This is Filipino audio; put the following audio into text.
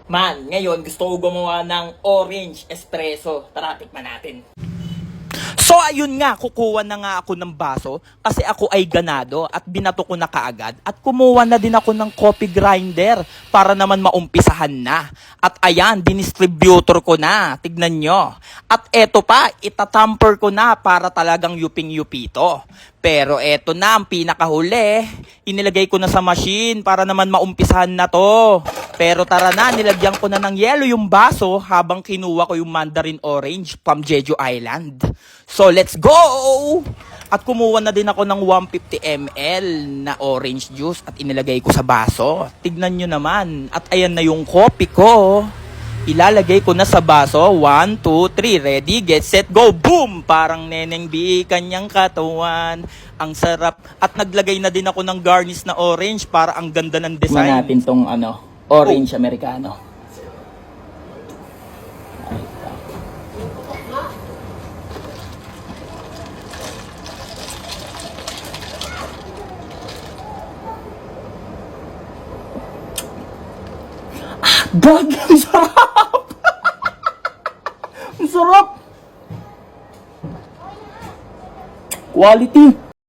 Man, ngayon gusto ko gumawa ng orange espresso. Tara, tikman natin. So ayun nga, kukuha na nga ako ng baso kasi ako ay ganado at binato ko na kaagad at kumuha na din ako ng coffee grinder para naman maumpisahan na. At ayan, dinistributor ko na, tignan nyo. At eto pa, itatamper ko na para talagang yuping-yupito. Pero eto na ang pinakahuli, inilagay ko na sa machine para naman maumpisahan na to. Pero tara na, nilagyan ko na ng yelo yung baso habang kinuha ko yung mandarin orange from Jeju Island. So let's go! At kumuha na din ako ng 150 ml na orange juice at inilagay ko sa baso. Tignan nyo naman. At ayan na yung coffee ko. Ilalagay ko na sa baso. 1, 2, 3. Ready, get, set, go! Boom! Parang Neneng B, kanyang katawan. Ang sarap. At naglagay na din ako ng garnish na orange para ang ganda ng design. Tignan natin tong orange americano. Gag! Ang sarap! Ang sarap! Quality!